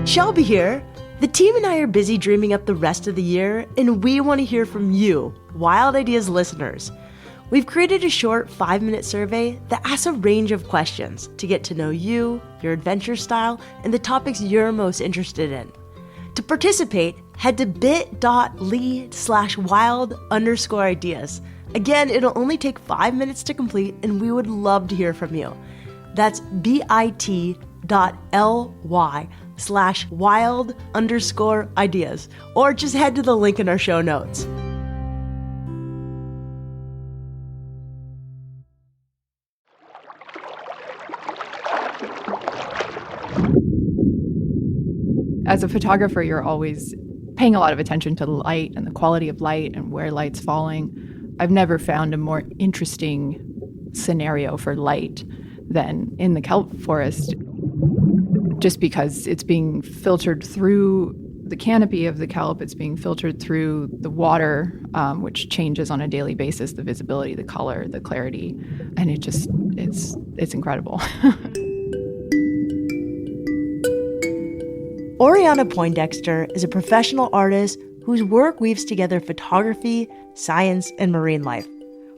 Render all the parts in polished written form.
Shelby here. The team and I are busy dreaming up the rest of the year, and we want to hear from you, Wild Ideas listeners. We've created a short 5-minute survey that asks a range of questions to get to know you, your adventure style, and the topics you're most interested in. To participate, head to bit.ly/wild_ideas. Again, it'll only take 5 minutes to complete, and we would love to hear from you. That's bit.ly/wild_ideas, or just head to the link in our show notes. As a photographer, you're always paying a lot of attention to the light and the quality of light and where light's falling. I've never found a more interesting scenario for light than in the kelp forest, just because it's being filtered through the canopy of the kelp, it's being filtered through the water, which changes on a daily basis, the visibility, the color, the clarity, and it's incredible. Oriana Poindexter is a professional artist whose work weaves together photography, science, and marine life.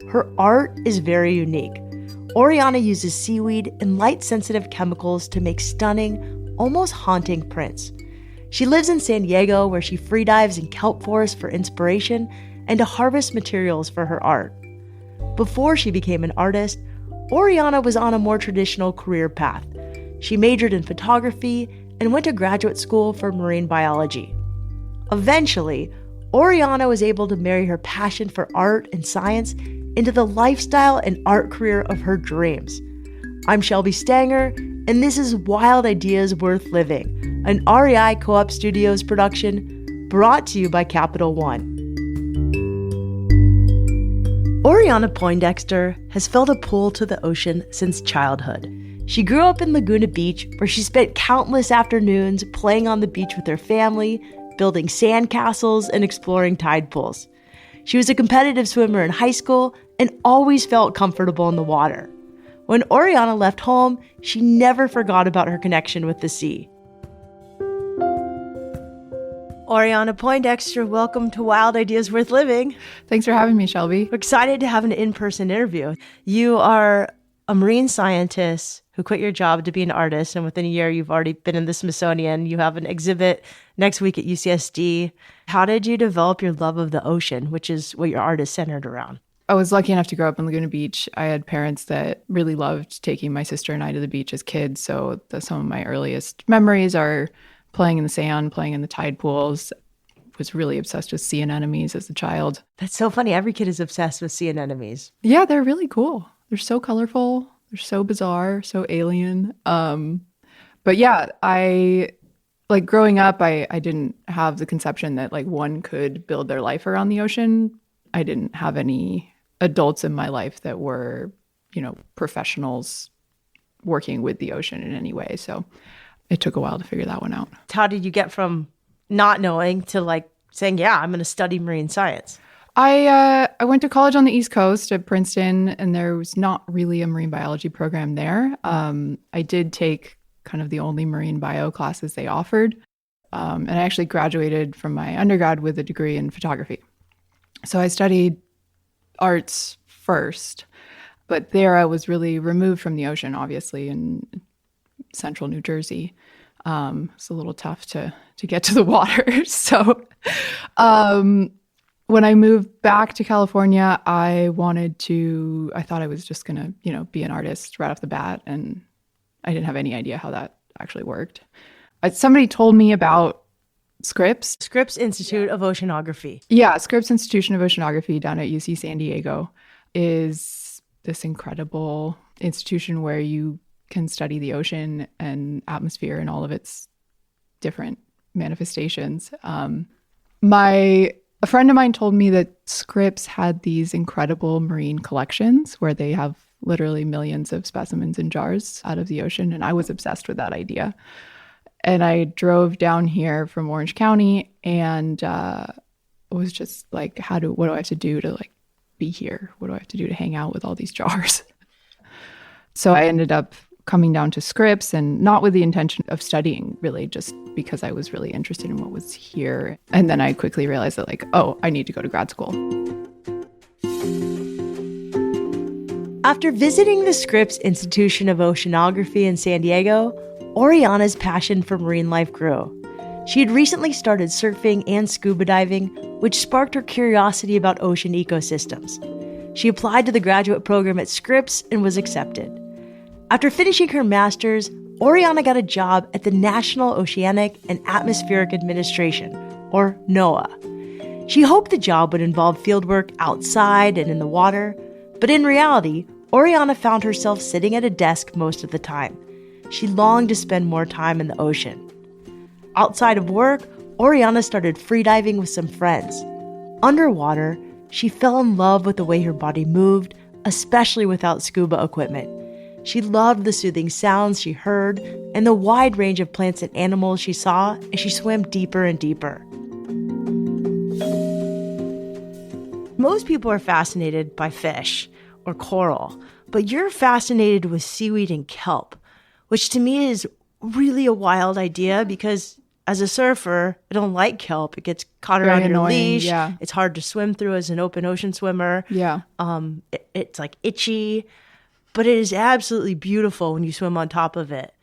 Her art is very unique. Oriana uses seaweed and light-sensitive chemicals to make stunning, almost haunting prints. She lives in San Diego, where she freedives in kelp forests for inspiration and to harvest materials for her art. Before she became an artist, Oriana was on a more traditional career path. She majored in photography and went to graduate school for marine biology. Eventually, Oriana was able to marry her passion for art and science into the lifestyle and art career of her dreams. I'm Shelby Stanger, and this is Wild Ideas Worth Living, an REI Co-op Studios production brought to you by Capital One. Oriana Poindexter has felt a pull to the ocean since childhood. She grew up in Laguna Beach, where she spent countless afternoons playing on the beach with her family, building sandcastles, and exploring tide pools. She was a competitive swimmer in high school and always felt comfortable in the water. When Oriana left home, she never forgot about her connection with the sea. Oriana Poindexter, welcome to Wild Ideas Worth Living. Thanks for having me, Shelby. We're excited to have an in-person interview. You are a marine scientist who quit your job to be an artist, and within a year, you've already been in the Smithsonian. You have an exhibit next week at UCSD. How did you develop your love of the ocean, which is what your art is centered around? I was lucky enough to grow up in Laguna Beach. I had parents that really loved taking my sister and I to the beach as kids, so some of my earliest memories are playing in the sand, playing in the tide pools. Was really obsessed with sea anemones as a child. That's so funny. Every kid is obsessed with sea anemones. Yeah, they're really cool. They're so colorful. They're so bizarre, so alien. But yeah, growing up, I didn't have the conception that one could build their life around the ocean. I didn't have any adults in my life that were, professionals working with the ocean in any way. So it took a while to figure that one out. How did you get from not knowing to saying, yeah, I'm going to study marine science? I went to college on the East Coast at Princeton, and there was not really a marine biology program there. I did take kind of the only marine bio classes they offered, and I actually graduated from my undergrad with a degree in photography. So I studied arts first, but there I was really removed from the ocean, obviously, in central New Jersey. It's a little tough to get to the water. So when I moved back to California, I thought I was just going to, be an artist right off the bat. And I didn't have any idea how that actually worked. Somebody told me about Scripps. Scripps Institute of Oceanography. Yeah, Scripps Institution of Oceanography down at UC San Diego is this incredible institution where you can study the ocean and atmosphere and all of its different manifestations. A friend of mine told me that Scripps had these incredible marine collections where they have literally millions of specimens in jars out of the ocean, and I was obsessed with that idea. And I drove down here from Orange County and was just like, what do I have to do to be here? What do I have to do to hang out with all these jars? So I ended up coming down to Scripps, and not with the intention of studying, really, just because I was really interested in what was here. And then I quickly realized that, like, oh, I need to go to grad school. After visiting the Scripps Institution of Oceanography in San Diego, Oriana's passion for marine life grew. She had recently started surfing and scuba diving, which sparked her curiosity about ocean ecosystems. She applied to the graduate program at Scripps and was accepted. After finishing her master's, Oriana got a job at the National Oceanic and Atmospheric Administration, or NOAA. She hoped the job would involve fieldwork outside and in the water, but in reality, Oriana found herself sitting at a desk most of the time. She longed to spend more time in the ocean. Outside of work, Oriana started freediving with some friends. Underwater, she fell in love with the way her body moved, especially without scuba equipment. She loved the soothing sounds she heard and the wide range of plants and animals she saw as she swam deeper and deeper. Most people are fascinated by fish or coral, but you're fascinated with seaweed and kelp, which to me is really a wild idea because as a surfer, I don't like kelp. It gets caught around your leash. Yeah. It's hard to swim through as an open ocean swimmer. Yeah. It's like itchy, but it is absolutely beautiful when you swim on top of it.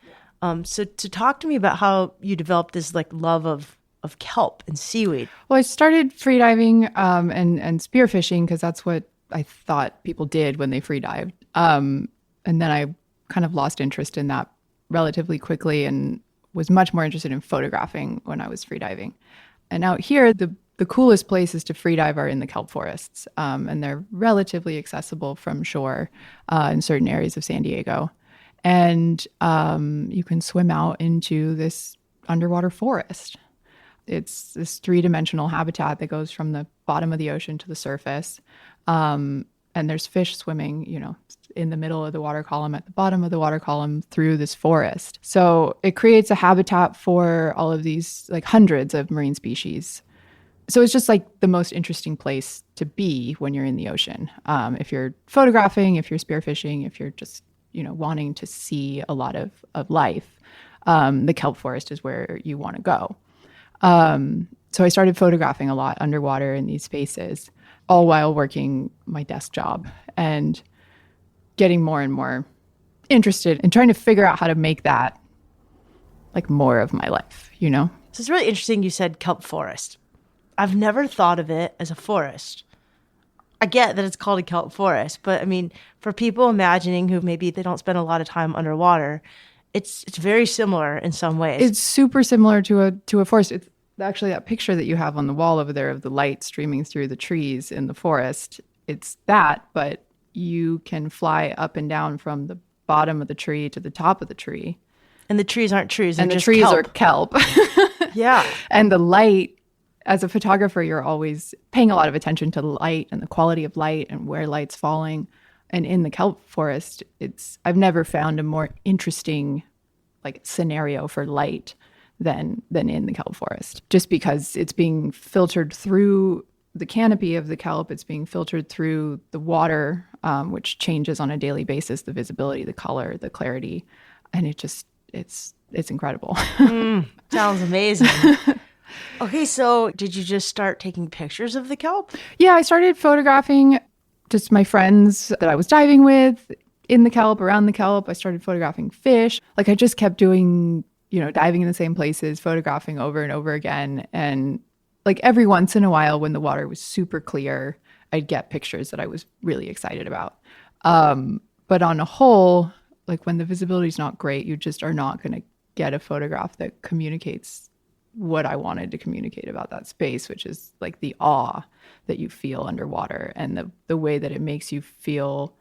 So to talk to me about how you developed this like love of kelp and seaweed. Well, I started freediving and spearfishing because that's what I thought people did when they freedived. And then I kind of lost interest in that relatively quickly and was much more interested in photographing when I was freediving. And out here, the coolest places to freedive are in the kelp forests, and they're relatively accessible from shore in certain areas of San Diego. And you can swim out into this underwater forest. It's this three-dimensional habitat that goes from the bottom of the ocean to the surface. And there's fish swimming, in the middle of the water column, at the bottom of the water column, through this forest. So it creates a habitat for all of these, like hundreds of marine species. So it's just like the most interesting place to be when you're in the ocean. If you're photographing, if you're spearfishing, if you're just, wanting to see a lot of life, the kelp forest is where you want to go. So I started photographing a lot underwater in these spaces, all while working my desk job and getting more and more interested in trying to figure out how to make that like more of my life, So it's really interesting you said kelp forest. I've never thought of it as a forest. I get that it's called a kelp forest, but I mean, for people imagining who maybe they don't spend a lot of time underwater, it's very similar in some ways. It's super similar to a forest. It's actually that picture that you have on the wall over there of the light streaming through the trees in the forest. It's that, but you can fly up and down from the bottom of the tree to the top of the tree. And the trees aren't trees. And the just trees kelp. are kelp. Yeah. And the light, as a photographer, you're always paying a lot of attention to the light and the quality of light and where light's falling. And in the kelp forest, I've never found a more interesting like scenario for light than in the kelp forest. Just because it's being filtered through the canopy of the kelp, it's being filtered through the water, which changes on a daily basis, the visibility, the color, the clarity. And it's incredible. Sounds amazing. Okay, so did you just start taking pictures of the kelp? Yeah, I started photographing just my friends that I was diving with in the kelp, around the kelp. I started photographing fish. Like I just kept doing, diving in the same places, photographing over and over again. And like every once in a while when the water was super clear, I'd get pictures that I was really excited about. But on a whole, like when the visibility is not great, you just are not going to get a photograph that communicates what I wanted to communicate about that space, which is like the awe that you feel underwater and the way that it makes you feel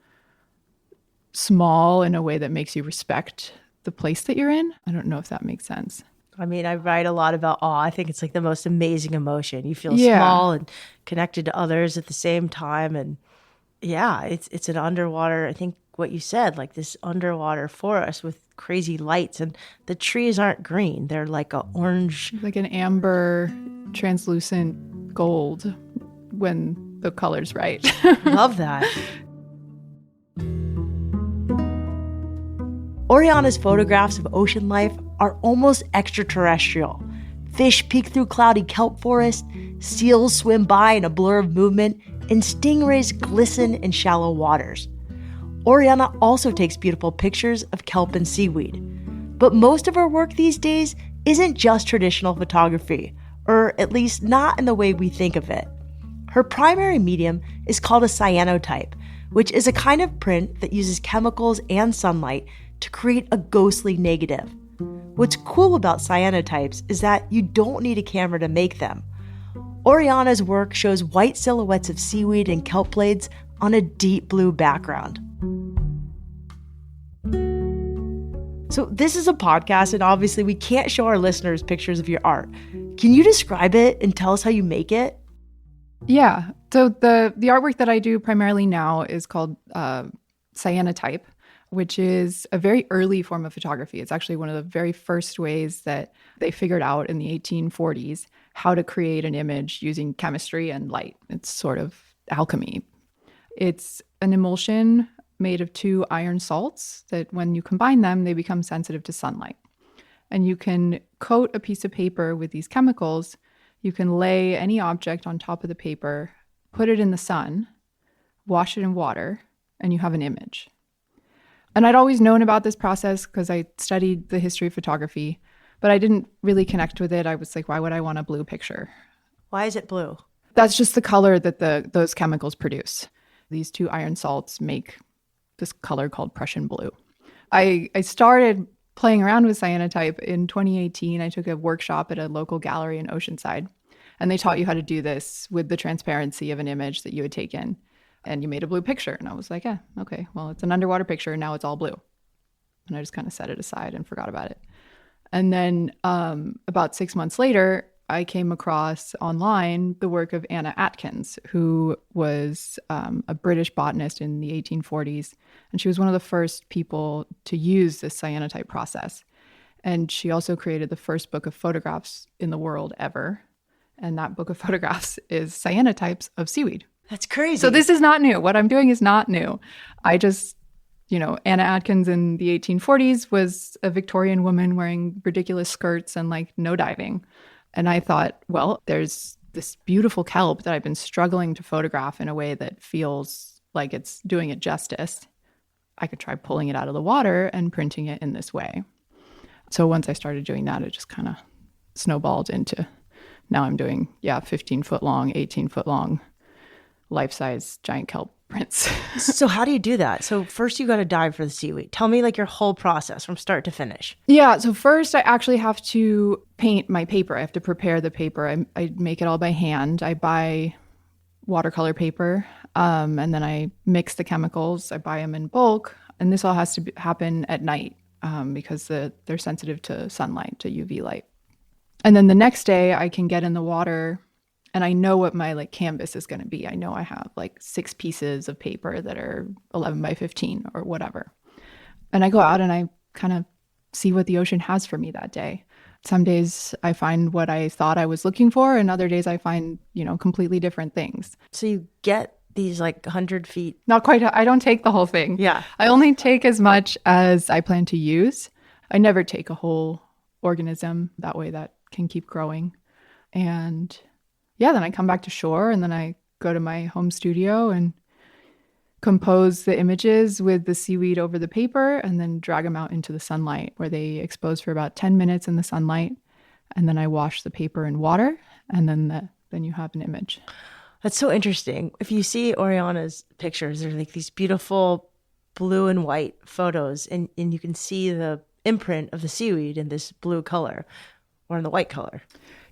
small in a way that makes you respect the place that you're in. I don't know if that makes sense. I mean, I write a lot about awe. I think it's like the most amazing emotion. You feel small and connected to others at the same time. And yeah, it's an underwater, I think what you said, like this underwater forest with crazy lights, and the trees aren't green. They're like a orange. Like an amber, translucent gold when the color's right. Love that. Oriana's photographs of ocean life are almost extraterrestrial. Fish peek through cloudy kelp forests, seals swim by in a blur of movement, and stingrays glisten in shallow waters. Oriana also takes beautiful pictures of kelp and seaweed. But most of her work these days isn't just traditional photography, or at least not in the way we think of it. Her primary medium is called a cyanotype, which is a kind of print that uses chemicals and sunlight to create a ghostly negative. What's cool about cyanotypes is that you don't need a camera to make them. Oriana's work shows white silhouettes of seaweed and kelp blades on a deep blue background. So this is a podcast, and obviously we can't show our listeners pictures of your art. Can you describe it and tell us how you make it? Yeah. So the artwork that I do primarily now is called cyanotype, which is a very early form of photography. It's actually one of the very first ways that they figured out in the 1840s how to create an image using chemistry and light. It's sort of alchemy. It's an emulsion made of 2 iron salts that when you combine them, they become sensitive to sunlight. And you can coat a piece of paper with these chemicals. You can lay any object on top of the paper, put it in the sun, wash it in water, and you have an image. And I'd always known about this process because I studied the history of photography, but I didn't really connect with it. I was like, why would I want a blue picture? Why is it blue? That's just the color that those chemicals produce. These 2 iron salts make this color called Prussian blue. I started playing around with cyanotype in 2018. I took a workshop at a local gallery in Oceanside, and they taught you how to do this with the transparency of an image that you had taken, and you made a blue picture. And I was like, yeah, okay, well, it's an underwater picture, and now it's all blue. And I just kind of set it aside and forgot about it. And then about 6 months later, I came across online the work of Anna Atkins, who was a British botanist in the 1840s. And she was one of the first people to use this cyanotype process. And she also created the first book of photographs in the world ever. And that book of photographs is cyanotypes of seaweed. That's crazy. So this is not new. What I'm doing is not new. I just, Anna Atkins in the 1840s was a Victorian woman wearing ridiculous skirts and like no diving. And I thought, well, there's this beautiful kelp that I've been struggling to photograph in a way that feels like it's doing it justice. I could try pulling it out of the water and printing it in this way. So once I started doing that, it just kind of snowballed into now I'm doing, 15-foot long, 18-foot long, life-size giant kelp prints. So how do you do that? So first you got to dive for the seaweed. Tell me like your whole process from start to finish. Yeah. So first I actually have to paint my paper. I have to prepare the paper. I make it all by hand. I buy watercolor paper and then I mix the chemicals. I buy them in bulk. And this all has to happen at night because they're sensitive to sunlight, to UV light. And then the next day I can get in the water and I know what my canvas is going to be. I know I have 6 pieces of paper that are 11 by 15 or whatever. And I go out and I kind of see what the ocean has for me that day. Some days I find what I thought I was looking for, and other days I find, completely different things. So you get these 100 feet. Not quite. I don't take the whole thing. Yeah. I only take as much as I plan to use. I never take a whole organism. That way that can keep growing. And then I come back to shore and then I go to my home studio and compose the images with the seaweed over the paper and then drag them out into the sunlight where they expose for about 10 minutes in the sunlight. And then I wash the paper in water and then you have an image. That's so interesting. If you see Oriana's pictures, they're these beautiful blue and white photos and you can see the imprint of the seaweed in this blue color or in the white color.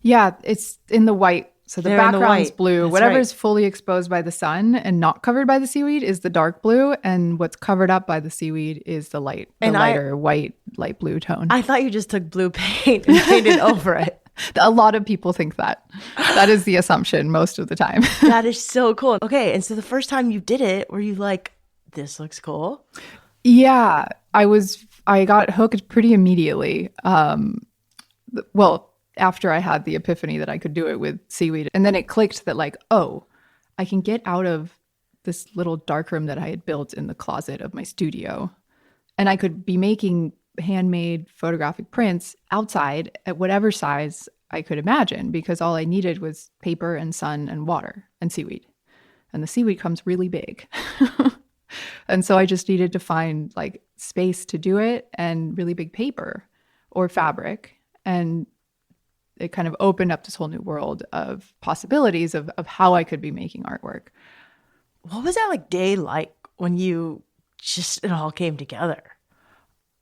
Yeah, it's in the white. So the background's blue. That's whatever right. is fully exposed by the sun and not covered by the seaweed is the dark blue. And what's covered up by the seaweed is the lighter white, light blue tone. I thought you just took blue paint and painted over it. A lot of people think that. That is the assumption most of the time. That is so cool. Okay, and so the first time you did it, were you like, this looks cool? Yeah, I got hooked pretty immediately. After I had the epiphany that I could do it with seaweed. And then it clicked that I can get out of this little darkroom that I had built in the closet of my studio And I could be making handmade photographic prints outside at whatever size I could imagine, because all I needed was paper and sun and water and seaweed. And the seaweed comes really big. And so I just needed to find like space to do it and really big paper or fabric. And it kind of opened up this whole new world of possibilities of how I could be making artwork. What was that like day like when it all came together?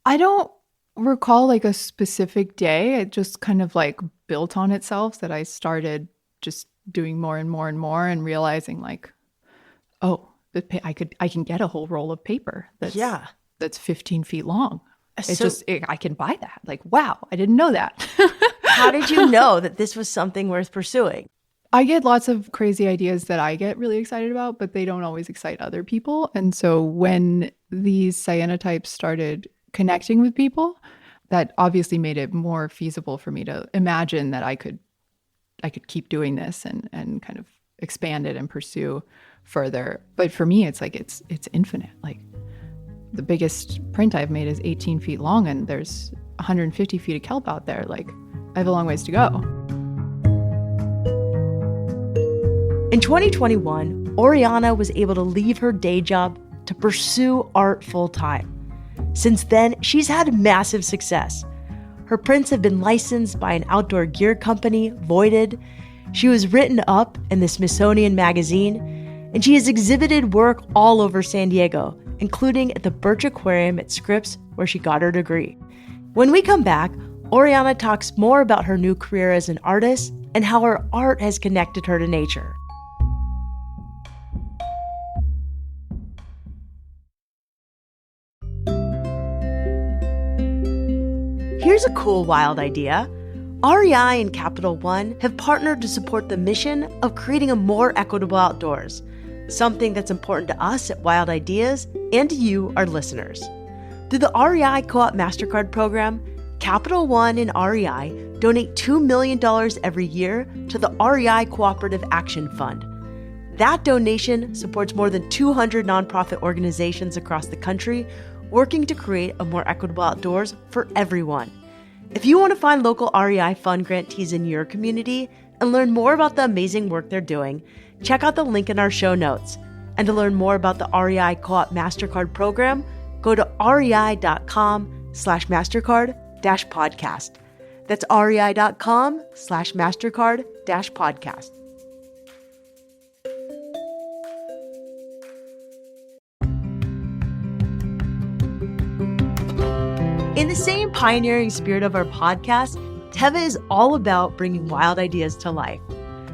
I don't recall like a specific day. It just kind of like built on itself, that I started just doing more and more and more and realizing like, oh, I can get a whole roll of paper that's 15 feet long. I can buy that. Like, wow, I didn't know that. How did you know that this was something worth pursuing? I get lots of crazy ideas that I get really excited about, but they don't always excite other people. And so when these cyanotypes started connecting with people, that obviously made it more feasible for me to imagine that I could keep doing this and kind of expand it and pursue further. But for me, it's like it's infinite. Like the biggest print I've made is 18 feet long, and there's 150 feet of kelp out there. Like I have a long ways to go. In 2021, Oriana was able to leave her day job to pursue art full-time. Since then, she's had massive success. Her prints have been licensed by an outdoor gear company, Voided. She was written up in the Smithsonian Magazine, and she has exhibited work all over San Diego, including at the Birch Aquarium at Scripps, where she got her degree. When we come back, Oriana talks more about her new career as an artist and how her art has connected her to nature. Here's a cool wild idea. REI and Capital One have partnered to support the mission of creating a more equitable outdoors, something that's important to us at Wild Ideas and to you, our listeners. Through the REI Co-op MasterCard program, Capital One and REI donate $2 million every year to the REI Cooperative Action Fund. That donation supports more than 200 nonprofit organizations across the country working to create a more equitable outdoors for everyone. If you want to find local REI fund grantees in your community and learn more about the amazing work they're doing, check out the link in our show notes. And to learn more about the REI Co-op MasterCard program, go to rei.com/MasterCard-podcast. That's rei.com/MasterCard-podcast. In the same pioneering spirit of our podcast, Teva is all about bringing wild ideas to life.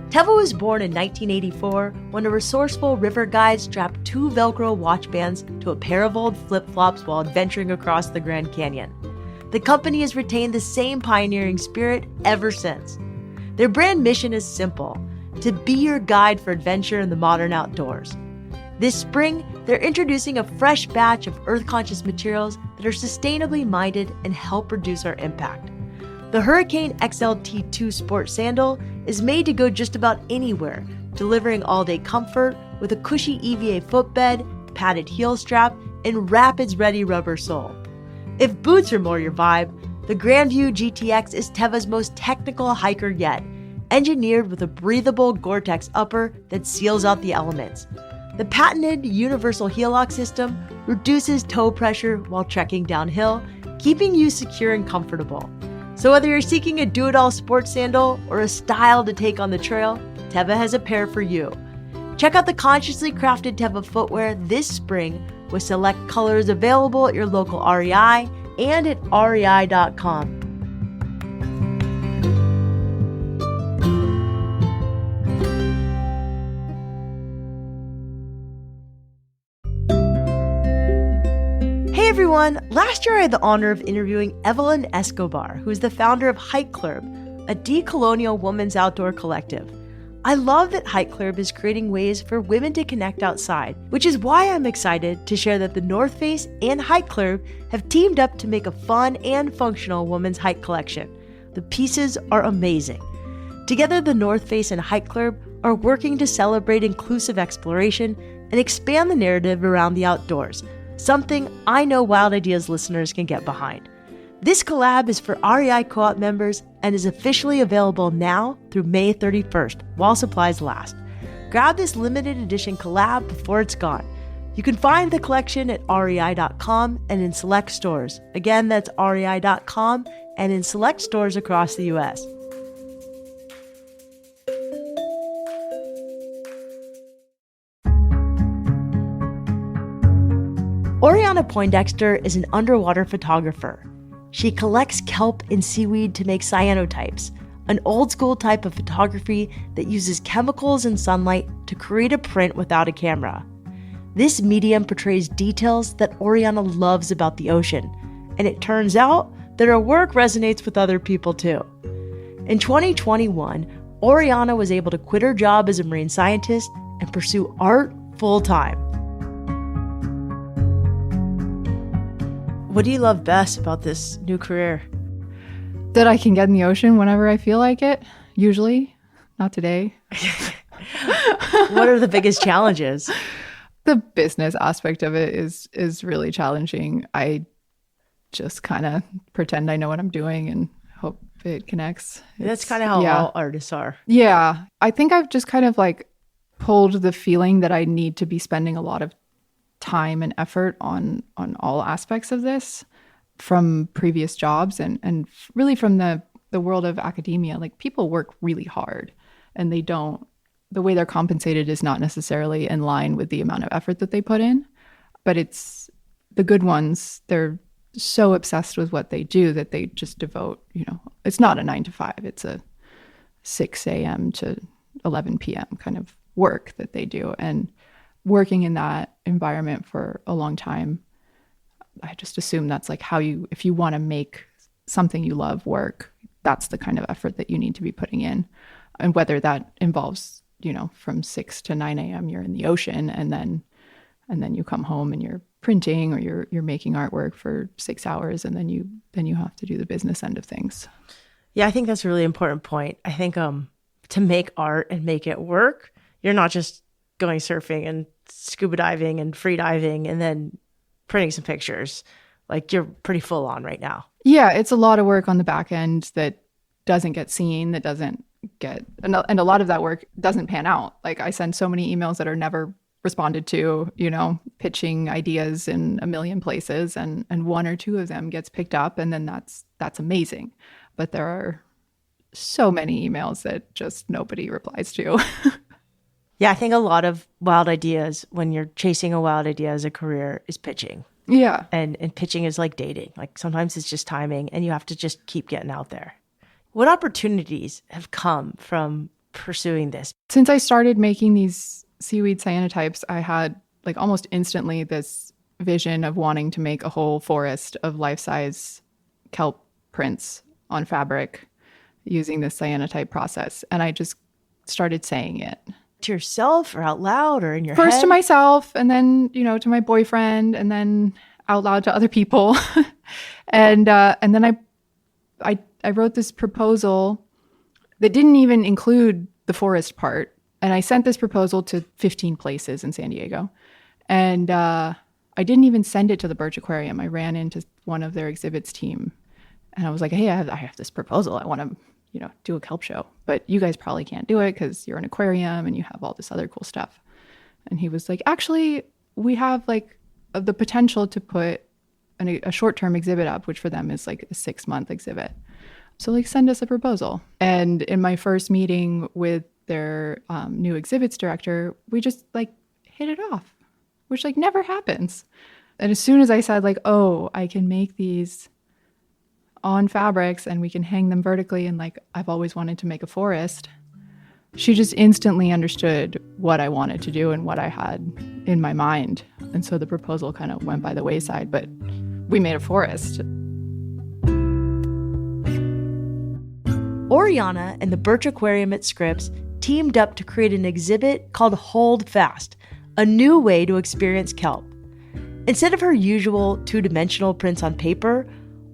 Teva was born in 1984 when a resourceful river guide strapped 2 Velcro watch bands to a pair of old flip-flops while adventuring across the Grand Canyon. The company has retained the same pioneering spirit ever since. Their brand mission is simple: to be your guide for adventure in the modern outdoors. This spring, they're introducing a fresh batch of earth-conscious materials that are sustainably minded and help reduce our impact. The Hurricane XLT2 Sport Sandal is made to go just about anywhere, delivering all-day comfort with a cushy EVA footbed, padded heel strap, and Rapids-ready rubber sole. If boots are more your vibe, the Grandview GTX is Teva's most technical hiker yet, engineered with a breathable Gore-Tex upper that seals out the elements. The patented universal heel lock system reduces toe pressure while trekking downhill, keeping you secure and comfortable. So whether you're seeking a do-it-all sports sandal or a style to take on the trail, Teva has a pair for you. Check out the consciously crafted Teva footwear this spring with select colors available at your local REI and at rei.com. Hey everyone! Last year I had the honor of interviewing Evelyn Escobar, who is the founder of Hike Club, a decolonial women's outdoor collective. I love that Hike Club is creating ways for women to connect outside, which is why I'm excited to share that the North Face and Hike Club have teamed up to make a fun and functional women's hike collection. The pieces are amazing. Together, the North Face and Hike Club are working to celebrate inclusive exploration and expand the narrative around the outdoors, something I know Wild Ideas listeners can get behind. This collab is for REI Co-op members and is officially available now through May 31st, while supplies last. Grab this limited edition collab before it's gone. You can find the collection at rei.com and in select stores. Again, that's rei.com and in select stores across the U.S. Oriana Poindexter is an underwater photographer. She collects kelp and seaweed to make cyanotypes, an old-school type of photography that uses chemicals and sunlight to create a print without a camera. This medium portrays details that Oriana loves about the ocean, and it turns out that her work resonates with other people too. In 2021, Oriana was able to quit her job as a marine scientist and pursue art full-time. What do you love best about this new career? That I can get in the ocean whenever I feel like it, usually. Not today. What are the biggest challenges? The business aspect of it is really challenging. I just kind of pretend I know what I'm doing and hope it connects. That's kind of how all artists are. Yeah. I think I've just kind of like pulled the feeling that I need to be spending a lot of time and effort on all aspects of this from previous jobs and really from the world of academia. Like, people work really hard and the way they're compensated is not necessarily in line with the amount of effort that they put in. But it's the good ones, they're so obsessed with what they do that they just devote, it's not a 9 to 5, it's a 6 a.m. to 11 p.m. kind of work that they do. And working in that environment for a long time, I just assume that's like if you want to make something you love work, that's the kind of effort that you need to be putting in. And whether that involves, from 6 to 9 a.m. you're in the ocean and then you come home and you're printing or you're making artwork for 6 hours and then you have to do the business end of things. Yeah, I think that's a really important point. I think to make art and make it work, you're not just going surfing and scuba diving and free diving and then printing some pictures. Like, you're pretty full on right now. Yeah, it's a lot of work on the back end that doesn't get seen, that doesn't get, and a lot of that work doesn't pan out. Like, I send so many emails that are never responded to, pitching ideas in a million places, and one or two of them gets picked up, and then that's amazing. But there are so many emails that just nobody replies to. Yeah, I think a lot of wild ideas, when you're chasing a wild idea as a career, is pitching. Yeah. And pitching is like dating. Like, sometimes it's just timing and you have to just keep getting out there. What opportunities have come from pursuing this? Since I started making these seaweed cyanotypes, I had like almost instantly this vision of wanting to make a whole forest of life-size kelp prints on fabric using this cyanotype process. And I just started saying it. To yourself or out loud or in your First head? to myself, and then, to my boyfriend, and then out loud to other people. and then I wrote this proposal that didn't even include the forest part. And I sent this proposal to 15 places in San Diego. And I didn't even send it to the Birch Aquarium. I ran into one of their exhibits team. And I was like, hey, I have this proposal. I want to do a kelp show, but you guys probably can't do it because you're an aquarium and you have all this other cool stuff. And he was like, actually, we have like the potential to put a short-term exhibit up, which for them is like a 6-month exhibit. So like, send us a proposal. And in my first meeting with their new exhibits director, we just like hit it off, which like never happens. And as soon as I said like, oh, I can make these on fabrics and we can hang them vertically, and like, I've always wanted to make a forest, she just instantly understood what I wanted to do and what I had in my mind. And so the proposal kind of went by the wayside, but we made a forest. Oriana and the Birch Aquarium at Scripps teamed up to create an exhibit called Hold Fast, a new way to experience kelp. Instead of her usual two-dimensional prints on paper,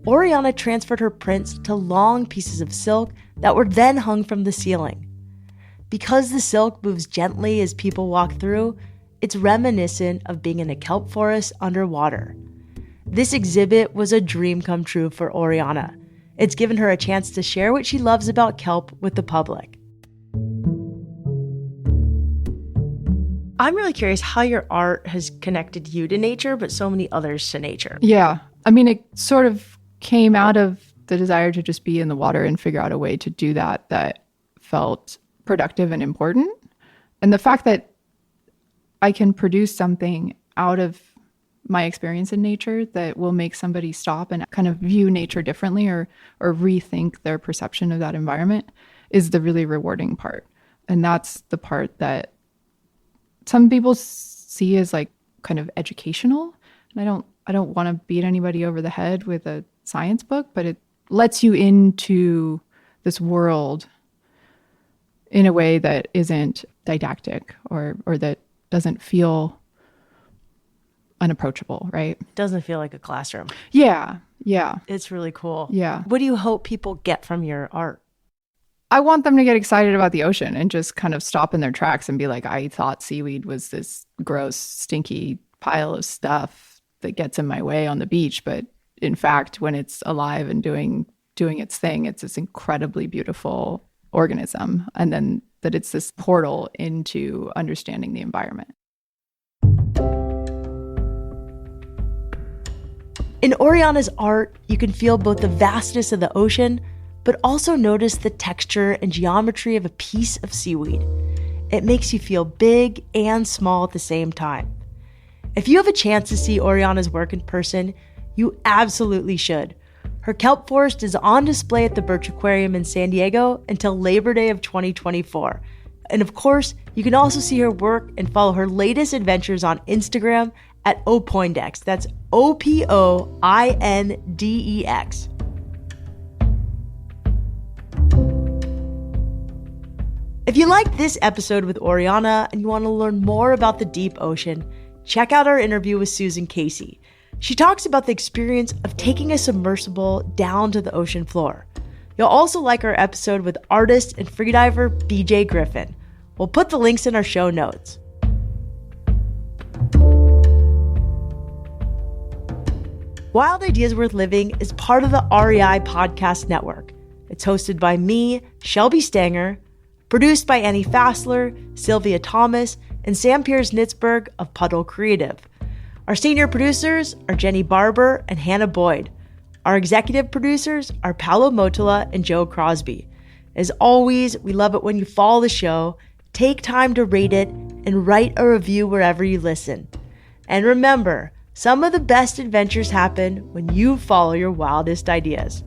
Oriana transferred her prints to long pieces of silk that were then hung from the ceiling. Because the silk moves gently as people walk through, it's reminiscent of being in a kelp forest underwater. This exhibit was a dream come true for Oriana. It's given her a chance to share what she loves about kelp with the public. I'm really curious how your art has connected you to nature, but so many others to nature. Yeah. I mean, it sort of came out of the desire to just be in the water and figure out a way to do that felt productive and important. And the fact that I can produce something out of my experience in nature that will make somebody stop and kind of view nature differently or rethink their perception of that environment is the really rewarding part. And that's the part that some people see as like kind of educational. And I don't want to beat anybody over the head with a science book, but it lets you into this world in a way that isn't didactic or that doesn't feel unapproachable, right? Doesn't feel like a classroom. Yeah. It's really cool. Yeah. What do you hope people get from your art? I want them to get excited about the ocean and just kind of stop in their tracks and be like, I thought seaweed was this gross, stinky pile of stuff that gets in my way on the beach. But in fact, when it's alive and doing its thing, it's this incredibly beautiful organism. And then that it's this portal into understanding the environment. In Oriana's art, you can feel both the vastness of the ocean, but also notice the texture and geometry of a piece of seaweed. It makes you feel big and small at the same time. If you have a chance to see Oriana's work in person, you absolutely should. Her kelp forest is on display at the Birch Aquarium in San Diego until Labor Day of 2024. And of course, you can also see her work and follow her latest adventures on Instagram at Poindexter. That's Opoindex. If you liked this episode with Oriana and you want to learn more about the deep ocean, check out our interview with Susan Casey. She talks about the experience of taking a submersible down to the ocean floor. You'll also like our episode with artist and freediver BJ Griffin. We'll put the links in our show notes. Wild Ideas Worth Living is part of the REI Podcast Network. It's hosted by me, Shelby Stanger, produced by Annie Fassler, Sylvia Thomas, and Sam Piers-Nitzberg of Puddle Creative. Our senior producers are Jenny Barber and Hannah Boyd. Our executive producers are Paolo Motola and Joe Crosby. As always, we love it when you follow the show, take time to rate it, and write a review wherever you listen. And remember, some of the best adventures happen when you follow your wildest ideas.